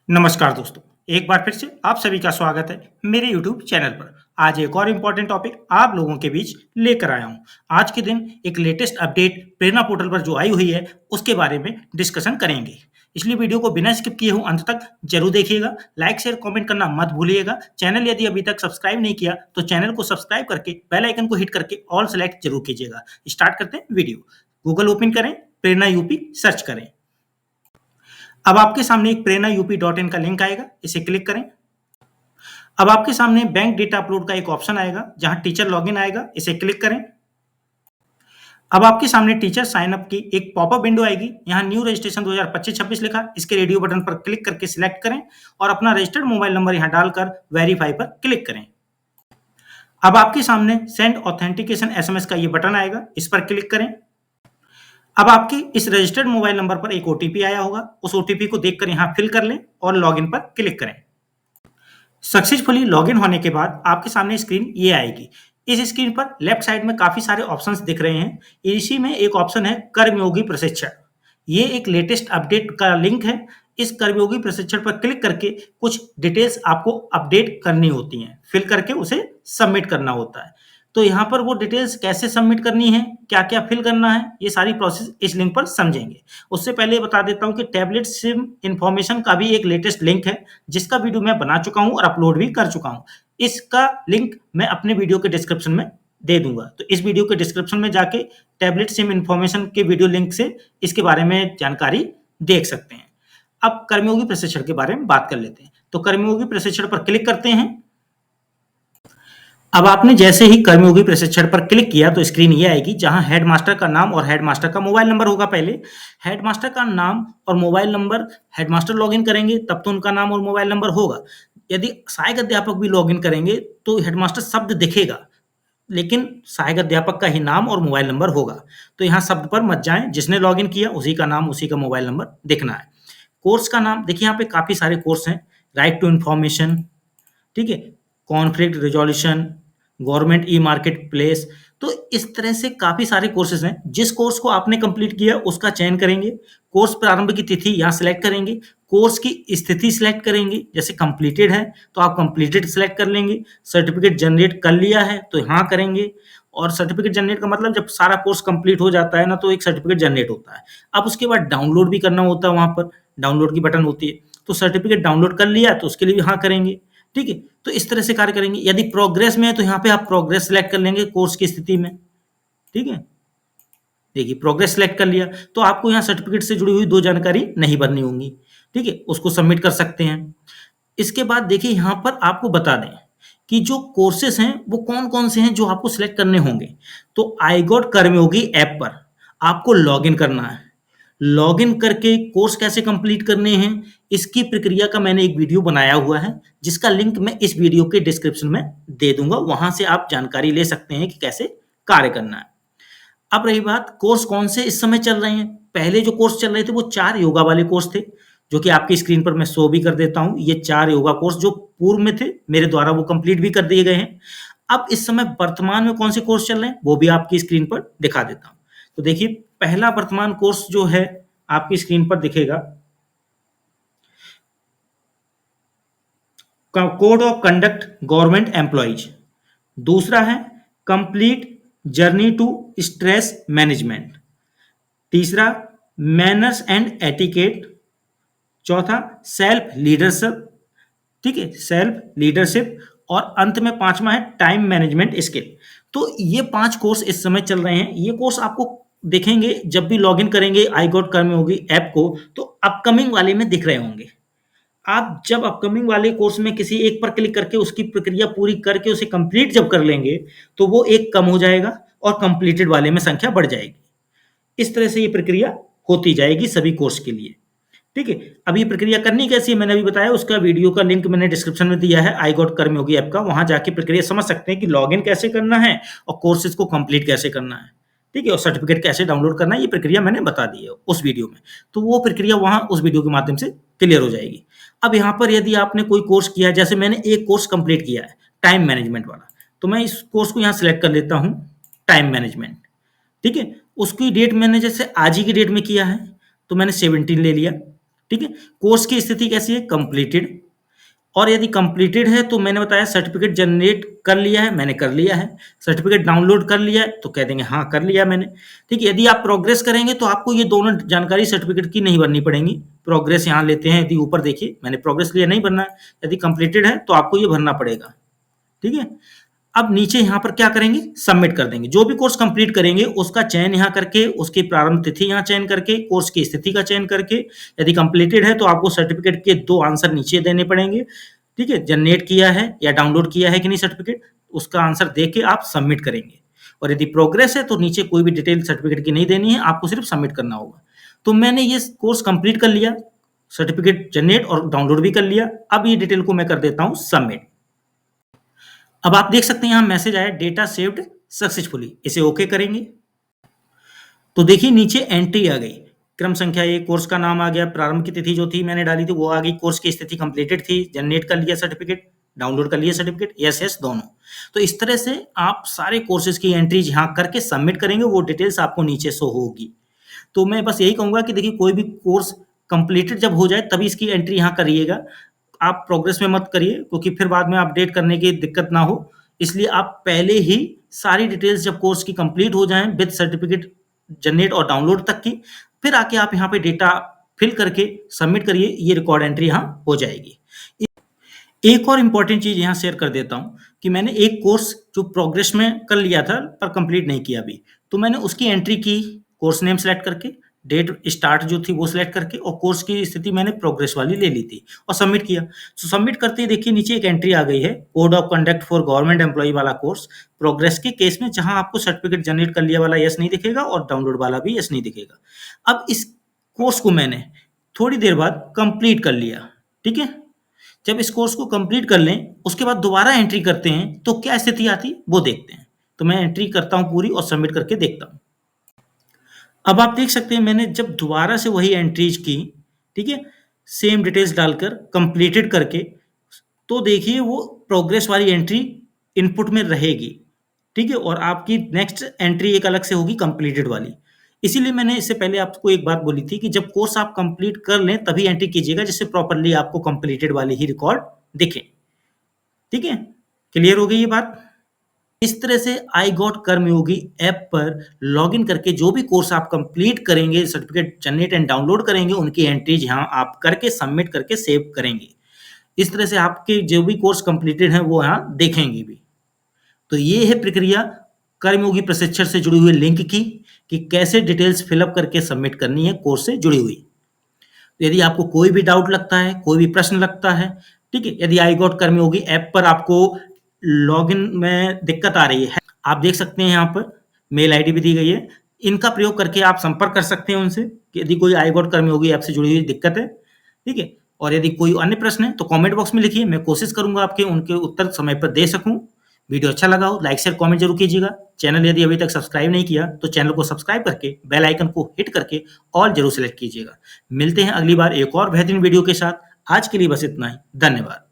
नमस्कार दोस्तों, एक बार फिर से आप सभी का स्वागत है मेरे यूट्यूब चैनल पर। आज एक और इम्पोर्टेंट टॉपिक आप लोगों के बीच लेकर आया हूँ। आज के दिन एक लेटेस्ट अपडेट प्रेरणा पोर्टल पर जो आई हुई है, उसके बारे में डिस्कशन करेंगे। इसलिए वीडियो को बिना स्किप किए हुए अंत तक जरूर देखिएगा। लाइक, शेयर, कमेंट करना मत भूलिएगा। चैनल यदि अभी तक सब्सक्राइब नहीं किया, तो चैनल को सब्सक्राइब करके बेल आइकन को हिट करके ऑल सेलेक्ट जरूर कीजिएगा। स्टार्ट करते हैं वीडियो। गूगल ओपन करें, प्रेरणा यूपी सर्च करें। अब आपके सामने एक प्रेरणा यूपी डॉट इन का लिंक आएगा, इसे क्लिक करें। अब आपके सामने बैंक डेटा अपलोड का एक ऑप्शन आएगा, जहां टीचर लॉगिन आएगा, इसे क्लिक करें। अब आपके सामने टीचर साइन अप की एक पॉपअप विंडो आएगी। यहाँ न्यू रजिस्ट्रेशन 2025-26 लिखा, इसके रेडियो बटन पर क्लिक करके सिलेक्ट करें और अपना रजिस्टर्ड मोबाइल नंबर यहाँ डालकर वेरीफाई पर क्लिक करें। अब आपके सामने सेंड ऑथेंटिकेशन एसएमएस का ये बटन आएगा, इस पर क्लिक करें। अब आपके इस रजिस्टर्ड मोबाइल नंबर पर एक ओटीपी आया होगा, उस ओटीपी को देखकर यहाँ फिल कर लें और लॉगिन पर क्लिक करें। सक्सेसफुली लॉगिन होने के बाद आपके सामने स्क्रीन ये आएगी। इस स्क्रीन पर लेफ्ट साइड में काफी सारे ऑप्शंस दिख रहे हैं। इसी में एक ऑप्शन है कर्मयोगी प्रशिक्षण। ये एक लेटेस्ट अपडेट का लिंक है। इस कर्मयोगी प्रशिक्षण पर क्लिक करके कुछ डिटेल्स आपको अपडेट करनी होती हैं, फिल करके उसे सबमिट करना होता है। तो यहाँ पर वो डिटेल्स कैसे सबमिट करनी है, क्या क्या फिल करना है, ये सारी प्रोसेस इस लिंक पर समझेंगे। उससे पहले बता देता हूँ कि टैबलेट सिम इंफॉर्मेशन का भी एक लेटेस्ट लिंक है, जिसका वीडियो मैं बना चुका हूँ और अपलोड भी कर चुका हूँ। इसका लिंक मैं अपने वीडियो के डिस्क्रिप्शन में दे दूंगा, तो इस वीडियो के डिस्क्रिप्शन में जाके टैबलेट सिम इंफॉर्मेशन के वीडियो लिंक से इसके बारे में जानकारी देख सकते हैं। अब कर्मयोगी प्रशिक्षण के बारे में बात कर लेते हैं। तो कर्मयोगी प्रशिक्षण पर क्लिक करते हैं। अब आपने जैसे ही कर्मयोगी प्रशिक्षण पर क्लिक किया तो स्क्रीन ये आएगी, जहां हेडमास्टर का नाम और हेडमास्टर का मोबाइल नंबर होगा। पहले हेडमास्टर का नाम और मोबाइल नंबर हेडमास्टर लॉगिन करेंगे तब तो उनका नाम और मोबाइल नंबर होगा। यदि सहायक अध्यापक भी लॉगिन करेंगे तो हेडमास्टर शब्द दिखेगा, लेकिन सहायक अध्यापक का ही नाम और मोबाइल नंबर होगा। तो यहाँ शब्द पर मत जाएं, जिसने लॉगिन किया उसी का नाम उसी का मोबाइल नंबर दिखना है। कोर्स का नाम देखिए, यहाँ पे काफी सारे कोर्स हैं। राइट टू इन्फॉर्मेशन, ठीक है, conflict resolution, government e market place. तो इस तरह से काफी सारे कोर्सेज हैं। जिस कोर्स को आपने कंप्लीट किया उसका चयन करेंगे। कोर्स प्रारंभ की तिथि यहाँ सिलेक्ट करेंगे। कोर्स की स्थिति सिलेक्ट करेंगे, जैसे कंप्लीटेड है तो आप कंप्लीटेड सिलेक्ट कर लेंगे। सर्टिफिकेट जनरेट कर लिया है तो हाँ करेंगे। और सर्टिफिकेट जनरेट का मतलब जब सारा कोर्स कंप्लीट हो जाता है ना, तो एक सर्टिफिकेट जनरेट होता है। अब उसके बाद डाउनलोड भी करना होता है, वहां पर डाउनलोड की बटन होती है। तो सर्टिफिकेट डाउनलोड कर लिया तो उसके लिए भी हाँ करेंगे, ठीक है। तो इस तरह से कार्य करेंगे। यदि प्रोग्रेस में है तो यहाँ पे आप प्रोग्रेस सेलेक्ट कर लेंगे कोर्स की स्थिति में, ठीक है। देखिए प्रोग्रेस सेलेक्ट कर लिया तो आपको यहाँ सर्टिफिकेट से जुड़ी हुई दो जानकारी नहीं भरनी होंगी, ठीक है, उसको सबमिट कर सकते हैं। इसके बाद देखिए यहाँ पर आपको बता दें कि जो कोर्सेस हैं वो कौन कौन से हैं जो आपको सिलेक्ट करने होंगे। तो आई गॉट कर्मयोगी ऐप पर आपको लॉगिन करना है। लॉगिन करके कोर्स कैसे कंप्लीट करने हैं, इसकी प्रक्रिया का मैंने एक वीडियो बनाया हुआ है, जिसका लिंक मैं इस वीडियो के डिस्क्रिप्शन में दे दूंगा। वहां से आप जानकारी ले सकते हैं कि कैसे कार्य करना है। अब रही बात कोर्स कौन से इस समय चल रहे हैं। पहले जो कोर्स चल रहे थे वो 4 योगा वाले कोर्स थे, जो कि आपकी स्क्रीन पर मैं शो भी कर देता हूं। ये 4 योगा कोर्स जो पूर्व में थे मेरे द्वारा, वो कंप्लीट भी कर दिए गए हैं। अब इस समय वर्तमान में कौन से कोर्स चल रहे हैं वो भी आपकी स्क्रीन पर दिखा देता हूं। तो देखिए पहला वर्तमान कोर्स जो है आपकी स्क्रीन पर दिखेगा, code of conduct government employees. दूसरा है complete journey to stress management. तीसरा मैनर्स एंड एटिकेट। चौथा सेल्फ लीडरशिप, ठीक है, सेल्फ लीडरशिप। और अंत में पांचवा है टाइम मैनेजमेंट स्किल। तो ये 5 कोर्स इस समय चल रहे हैं। ये कोर्स आपको देखेंगे जब भी लॉगिन करेंगे आई गॉट कर्मयोगी ऐप को, तो अपकमिंग वाले में दिख रहे होंगे। आप जब अपकमिंग वाले कोर्स में किसी एक पर क्लिक करके उसकी प्रक्रिया पूरी करके उसे कंप्लीट जब कर लेंगे तो वो एक कम हो जाएगा और कंप्लीटेड वाले में संख्या बढ़ जाएगी। इस तरह से ये प्रक्रिया होती जाएगी सभी कोर्स के लिए, ठीक है। अब ये प्रक्रिया करनी कैसी है मैंने अभी बताया, उसका वीडियो का लिंक मैंने डिस्क्रिप्शन में दिया है, आई गॉट कर्मयोगी ऐप का। वहां जाके प्रक्रिया समझ सकते हैं कि लॉगिन कैसे करना है और कोर्सेज को कंप्लीट कैसे करना है, ठीक है, और सर्टिफिकेट कैसे डाउनलोड करना है। ये प्रक्रिया मैंने बता दी है उस वीडियो में, तो वो प्रक्रिया वहां उस वीडियो के माध्यम से क्लियर हो जाएगी। अब यहाँ पर यदि आपने कोई कोर्स किया है, जैसे मैंने एक कोर्स कंप्लीट किया है टाइम मैनेजमेंट वाला, तो मैं इस कोर्स को यहाँ सिलेक्ट कर लेता हूँ, टाइम मैनेजमेंट, ठीक है। उसकी डेट मैंने जैसे आज ही की डेट में किया है तो मैंने 17 ले लिया, ठीक है? कोर्स की स्थिति कैसी है? कंप्लीटेड। और यदि कंप्लीटेड है तो मैंने बताया सर्टिफिकेट जनरेट कर लिया है, मैंने कर लिया है। सर्टिफिकेट डाउनलोड कर लिया है तो कह देंगे हाँ कर लिया मैंने। ठीक है, यदि आप प्रोग्रेस करेंगे तो आपको ये दोनों जानकारी सर्टिफिकेट की नहीं भरनी पड़ेंगी। प्रोग्रेस यहाँ लेते हैं, यदि ऊपर देखिए मैंने प्रोग्रेस लिया नहीं भरना है, यदि कंप्लीटेड है तो आपको ये भरना पड़ेगा। ठीक है, अब नीचे यहाँ पर क्या करेंगे? सबमिट कर देंगे। जो भी कोर्स कंप्लीट करेंगे उसका चयन यहाँ करके, उसकी प्रारंभ तिथि यहाँ चयन करके, कोर्स की स्थिति का चयन करके, यदि कंप्लीटेड है तो आपको सर्टिफिकेट के 2 आंसर नीचे देने पड़ेंगे। ठीक है, जनरेट किया है या डाउनलोड किया है कि नहीं सर्टिफिकेट, उसका आंसर दे के आप सबमिट करेंगे। और यदि प्रोग्रेस है तो नीचे कोई भी डिटेल सर्टिफिकेट की नहीं देनी है, आपको सिर्फ सबमिट करना होगा। तो मैंने ये कोर्स कंप्लीट कर लिया, सर्टिफिकेट जनरेट और डाउनलोड भी कर लिया। अब ये डिटेल को मैं कर देता हूँ सबमिट। अब आप देख सकते हैं यहाँ मैसेज आया, डेटा सेव्ड सक्सेसफुली। इसे ओके करेंगे तो देखिए नीचे एंट्री आ गई, क्रम संख्या 1, कोर्स का नाम आ गया, प्रारंभ की तिथि जो थी मैंने डाली थी वो आ गई, कोर्स की स्थिति कंप्लीटेड थी, जनरेट कर लिया सर्टिफिकेट, डाउनलोड कर लिया सर्टिफिकेट, यस यस दोनों। तो इस तरह से आप सारे कोर्सेज की एंट्रीज यहाँ करके सबमिट करेंगे, वो डिटेल्स आपको नीचे शो होगी। तो मैं बस यही कहूंगा कि देखिए कोई भी कोर्स कंप्लीटेड जब हो जाए तभी इसकी एंट्री यहाँ करिएगा। आप प्रोग्रेस में मत करिए क्योंकि फिर बाद में अपडेट करने की दिक्कत ना हो, इसलिए आप पहले ही सारी डिटेल्स जब कोर्स की कंप्लीट हो जाएं विद सर्टिफिकेट जनरेट और डाउनलोड तक की, फिर आके आप यहाँ पे डेटा फिल करके सबमिट करिए, ये रिकॉर्ड एंट्री यहाँ हो जाएगी। एक और इम्पॉर्टेंट चीज यहाँ शेयर कर देता हूँ कि मैंने एक कोर्स जो प्रोग्रेस में कर लिया था पर कंप्लीट नहीं किया अभी, तो मैंने उसकी एंट्री की, कोर्स नेम सेलेक्ट करके, डेट स्टार्ट जो थी वो सिलेक्ट करके, और कोर्स की स्थिति मैंने प्रोग्रेस वाली ले ली थी और सबमिट किया। तो सबमिट करते ही देखिए नीचे एक एंट्री आ गई है, code of conduct for government employee वाला कोर्स प्रोग्रेस के केस में, जहां आपको सर्टिफिकेट जनरेट कर लिया वाला यस नहीं दिखेगा और डाउनलोड वाला भी यस नहीं दिखेगा। अब इस कोर्स को मैंने थोड़ी देर बाद कंप्लीट कर लिया। ठीक है, जब इस कोर्स को कंप्लीट कर लें उसके बाद दोबारा एंट्री करते हैं तो क्या स्थिति आती वो देखते हैं। तो मैं एंट्री करता हूं पूरी और सबमिट करके देखता हूं। अब आप देख सकते हैं मैंने जब दोबारा से वही एंट्रीज की, ठीक है, सेम डिटेल्स डालकर कंप्लीटेड करके, तो देखिए वो प्रोग्रेस वाली एंट्री इनपुट में रहेगी। ठीक है, और आपकी नेक्स्ट एंट्री एक अलग से होगी कंप्लीटेड वाली। इसीलिए मैंने इससे पहले आपको एक बात बोली थी कि जब कोर्स आप कंप्लीट कर लें तभी एंट्री कीजिएगा, जिससे प्रॉपरली आपको कंप्लीटेड वाली ही रिकॉर्ड दिखे। ठीक है, क्लियर हो गई ये बात? इस तरह से आई गॉट कर्मयोगी ऐप पर लॉगिन करके जो भी कोर्स आप कंप्लीट करेंगे, सर्टिफिकेट जनरेट एंड डाउनलोड करेंगे, उनकी एंट्रीज यहाँ आप करके सबमिट करके सेव करेंगे। इस तरह से आपके जो भी कोर्स कंप्लीटेड हैं वो यहाँ देखेंगे भी। तो ये है प्रक्रिया कर्मयोगी प्रशिक्षण से जुड़ी हुई लिंक की, कि कैसे डिटेल्स फिलअप करके सबमिट करनी है कोर्स से जुड़ी हुई। तो यदि आपको कोई भी डाउट लगता है, कोई भी प्रश्न लगता है, ठीक है, यदि आई गॉट कर्मयोगी ऐप पर आपको लॉगिन में दिक्कत आ रही है, आप देख सकते हैं यहाँ पर मेल आईडी भी दी गई है, इनका प्रयोग करके आप संपर्क कर सकते हैं उनसे कि यदि कोई आई गॉट कर्मयोगी ऐप से जुड़ी हुई दिक्कत है। ठीक है, और यदि कोई अन्य प्रश्न है तो कमेंट बॉक्स में लिखिए, मैं कोशिश करूंगा आपके उनके उत्तर समय पर दे सकूं। वीडियो अच्छा लगा हो लाइक शेयर कमेंट जरूर कीजिएगा। चैनल यदि अभी तक सब्सक्राइब नहीं किया तो चैनल को सब्सक्राइब करके बेल आइकन को हिट करके ऑल जरूर सेलेक्ट कीजिएगा। मिलते हैं अगली बार एक और बेहतरीन वीडियो के साथ। आज के लिए बस इतना ही, धन्यवाद।